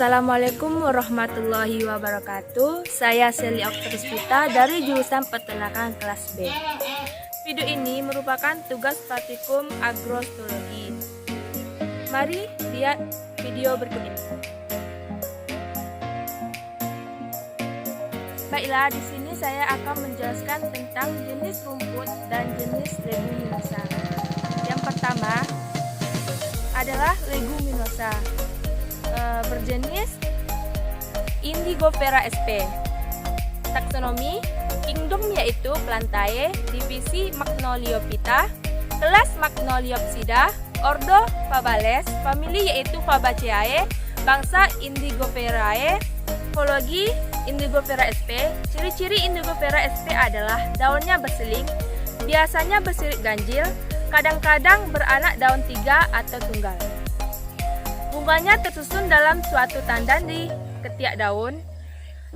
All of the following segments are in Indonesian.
Assalamualaikum warahmatullahi wabarakatuh. Saya Seli Oktaruspita dari jurusan Peternakan kelas B. Video ini merupakan tugas praktikum agrozoologi. Mari lihat video berikut ini. Baiklah, di sini saya akan menjelaskan tentang jenis rumput dan jenis leguminosa. Yang pertama adalah leguminosa. Berjenis Indigofera sp. Taksonomi Kingdom yaitu Plantae, divisi Magnoliophyta, kelas Magnoliopsida, ordo Fabales, famili yaitu Fabaceae, bangsa Indigoferae, tipologi Indigofera sp. Ciri-ciri Indigofera sp adalah daunnya berseling, biasanya bersirip ganjil, kadang-kadang beranak daun 3 atau tunggal. Bunganya tersusun dalam suatu tandan di ketiak daun.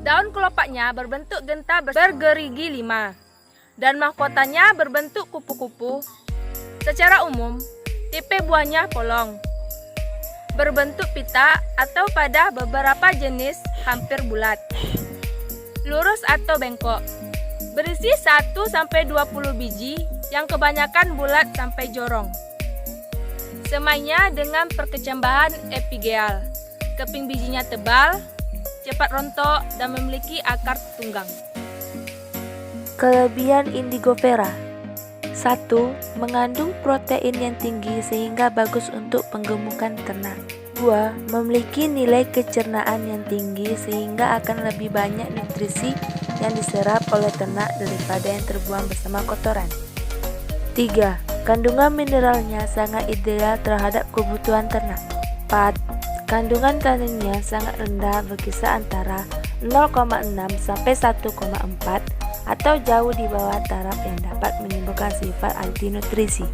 Daun kelopaknya berbentuk genta bergerigi 5 dan mahkotanya berbentuk kupu-kupu. Secara umum, tipe buahnya polong, berbentuk pita atau pada beberapa jenis hampir bulat, lurus atau bengkok, berisi 1-20 biji yang kebanyakan bulat sampai jorong. Semainya dengan perkecambahan epigeal, keping bijinya tebal, cepat rontok, dan memiliki akar tunggang. Kelebihan Indigofera: 1. Mengandung protein yang tinggi sehingga bagus untuk penggemukan ternak. 2. Memiliki nilai kecernaan yang tinggi sehingga akan lebih banyak nutrisi yang diserap oleh ternak daripada yang terbuang bersama kotoran. 3. Kandungan mineralnya sangat ideal terhadap kebutuhan ternak. 4. Kandungan taninnya sangat rendah, berkisar antara 0,6 sampai 1,4 atau jauh di bawah taraf yang dapat menimbulkan sifat anti nutrisi.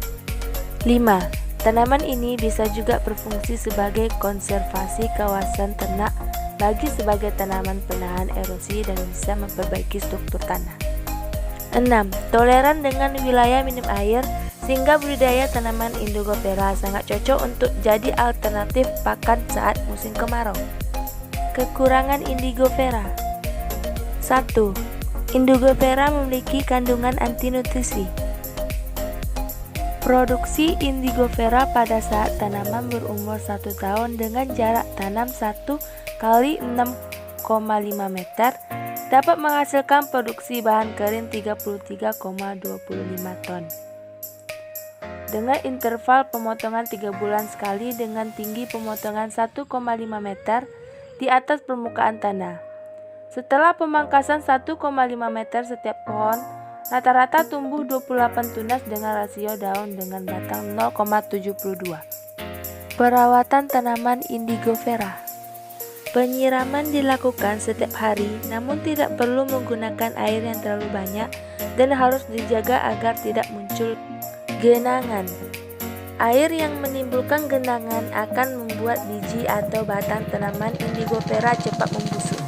5. Tanaman ini bisa juga berfungsi sebagai konservasi kawasan ternak bagi sebagai tanaman penahan erosi dan bisa memperbaiki struktur tanah. 6. Toleran dengan wilayah minim air sehingga budidaya tanaman Indigofera sangat cocok untuk jadi alternatif pakan saat musim kemarau. Kekurangan Indigofera: 1. Indigofera memiliki kandungan anti nutrisi. Produksi Indigofera pada saat tanaman berumur 1 tahun dengan jarak tanam 1 kali 6,5 meter dapat menghasilkan produksi bahan kering 33,25 ton. Dengan interval pemotongan 3 bulan sekali dengan tinggi pemotongan 1,5 meter di atas permukaan tanah. Setelah pemangkasan 1,5 meter setiap pohon, rata-rata tumbuh 28 tunas dengan rasio daun dengan batang 0,72. Perawatan tanaman Indigofera: penyiraman dilakukan setiap hari, namun tidak perlu menggunakan air yang terlalu banyak dan harus dijaga agar tidak muncul genangan. Air yang menimbulkan genangan akan membuat biji atau batang tanaman Indigofera cepat membusuk.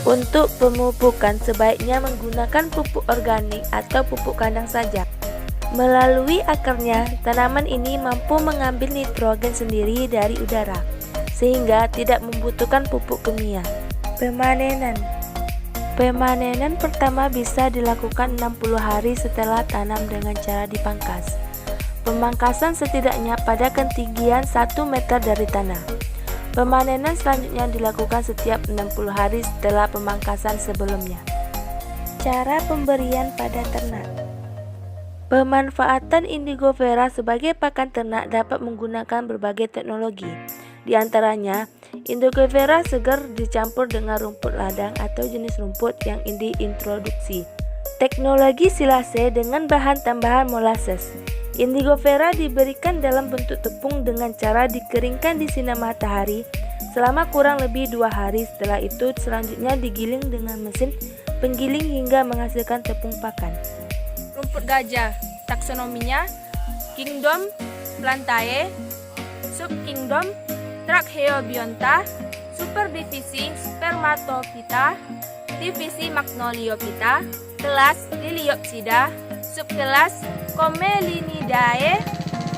Untuk pemupukan sebaiknya menggunakan pupuk organik atau pupuk kandang saja. Melalui akarnya, tanaman ini mampu mengambil nitrogen sendiri dari udara, sehingga tidak membutuhkan pupuk kimia. Pemanenan pertama bisa dilakukan 60 hari setelah tanam dengan cara dipangkas. Pemangkasan setidaknya pada ketinggian 1 meter dari tanah. Pemanenan selanjutnya dilakukan setiap 60 hari setelah pemangkasan sebelumnya. Cara pemberian pada ternak: pemanfaatan Indigofera sebagai pakan ternak dapat menggunakan berbagai teknologi. Di antaranya, Indigofera segar dicampur dengan rumput ladang atau jenis rumput yang diintroduksi. Teknologi silase dengan bahan tambahan molasses. Indigofera diberikan dalam bentuk tepung dengan cara dikeringkan di sinar matahari selama kurang lebih 2 hari. Setelah itu selanjutnya digiling dengan mesin penggiling hingga menghasilkan tepung pakan. Rumput gajah. Taksonominya Kingdom Plantae, Subkingdom Tracheobionta, superdivisi Spermatophyta, divisi Magnoliophyta, kelas Liliopsida, subkelas Comelinidae,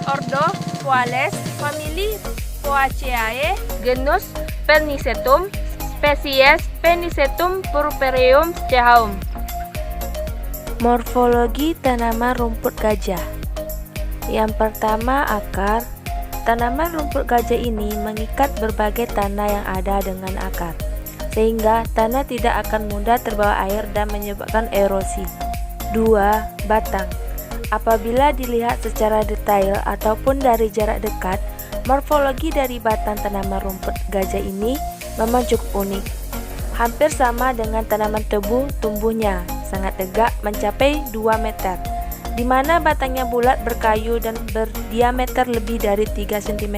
ordo Fabales, famili Poaceae, genus Pernisetum, spesies Pernisetum purpureum cehaum. Morfologi tanaman rumput gajah. Yang pertama, akar. Tanaman rumput gajah ini mengikat berbagai tanah yang ada dengan akar, sehingga tanah tidak akan mudah terbawa air dan menyebabkan erosi. 2. Batang. Apabila dilihat secara detail ataupun dari jarak dekat, morfologi dari batang tanaman rumput gajah ini memang cukup unik. Hampir sama dengan tanaman tebu, tumbuhnya sangat tegak mencapai 2 meter, di mana batangnya bulat berkayu dan berdiameter lebih dari 3 cm.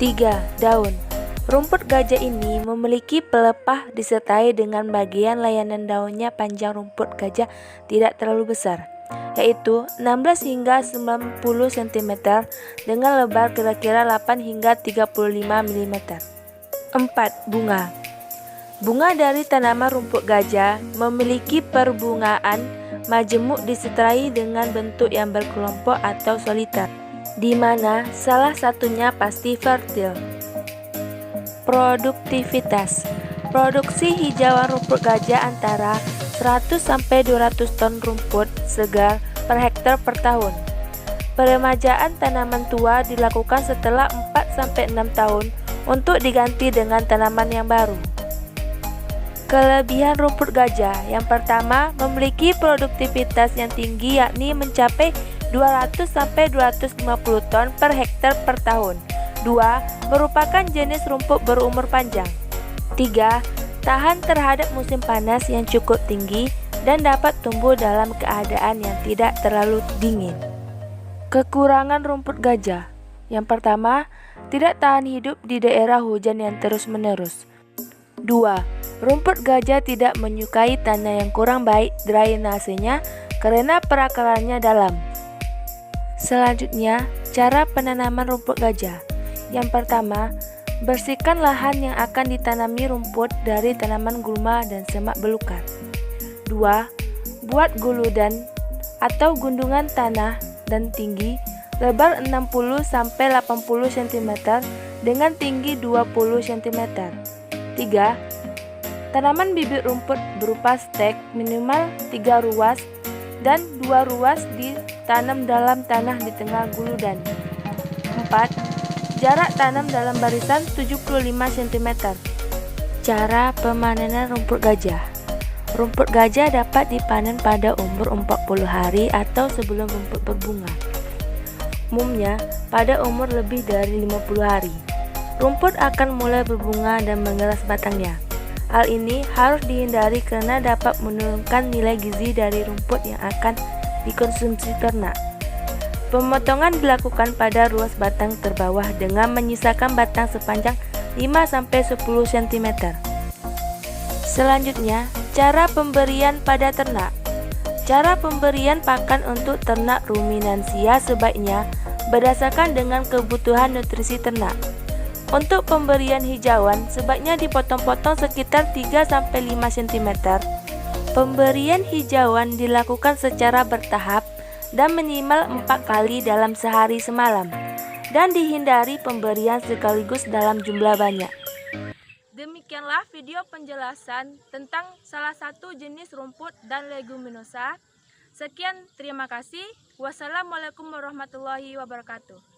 3. Daun. Rumput gajah ini memiliki pelepah disertai dengan bagian layanan daunnya panjang rumput gajah tidak terlalu besar, yaitu 16 hingga 90 cm dengan lebar kira-kira 8 hingga 35 mm. 4. Bunga. Bunga dari tanaman rumput gajah memiliki perbungaan majemuk disertai dengan bentuk yang berkelompok atau soliter, di mana salah satunya pasti fertil. Produktivitas. Produksi hijauan rumput gajah antara 100 sampai 200 ton rumput segar per hektar per tahun. Peremajaan tanaman tua dilakukan setelah 4 sampai 6 tahun untuk diganti dengan tanaman yang baru. Kelebihan rumput gajah. Yang pertama, memiliki produktivitas yang tinggi, yakni mencapai 200 sampai 250 ton per hektar per tahun. 2. Merupakan jenis rumput berumur panjang. 3. Tahan terhadap musim panas yang cukup tinggi dan dapat tumbuh dalam keadaan yang tidak terlalu dingin. Kekurangan rumput gajah. Yang pertama, tidak tahan hidup di daerah hujan yang terus-menerus. 2. Rumput gajah tidak menyukai tanah yang kurang baik drainasenya karena perakarannya dalam. Selanjutnya, cara penanaman rumput gajah. Yang pertama, bersihkan lahan yang akan ditanami rumput dari tanaman gulma dan semak belukar. 2. Buat guludan atau gundugan tanah dan tinggi lebar 60 sampai 80 cm dengan tinggi 20 cm. 3. Tanaman bibit rumput berupa stek minimal 3 ruas dan 2 ruas ditanam dalam tanah di tengah guludan. 4. Jarak tanam dalam barisan 75 cm. Cara pemanenan rumput gajah. Rumput gajah dapat dipanen pada umur 40 hari atau sebelum rumput berbunga. Umumnya pada umur lebih dari 50 hari. Rumput akan mulai berbunga dan mengeras batangnya. Hal ini harus dihindari karena dapat menurunkan nilai gizi dari rumput yang akan dikonsumsi ternak. Pemotongan dilakukan pada ruas batang terbawah dengan menyisakan batang sepanjang 5-10 cm. Selanjutnya, cara pemberian pada ternak. Cara pemberian pakan untuk ternak ruminansia sebaiknya berdasarkan dengan kebutuhan nutrisi ternak. Untuk pemberian hijauan, sebaiknya dipotong-potong sekitar 3-5 cm. Pemberian hijauan dilakukan secara bertahap dan minimal 4 kali dalam sehari semalam, dan dihindari pemberian sekaligus dalam jumlah banyak. Demikianlah video penjelasan tentang salah satu jenis rumput dan leguminosa. Sekian, terima kasih. Wassalamualaikum warahmatullahi wabarakatuh.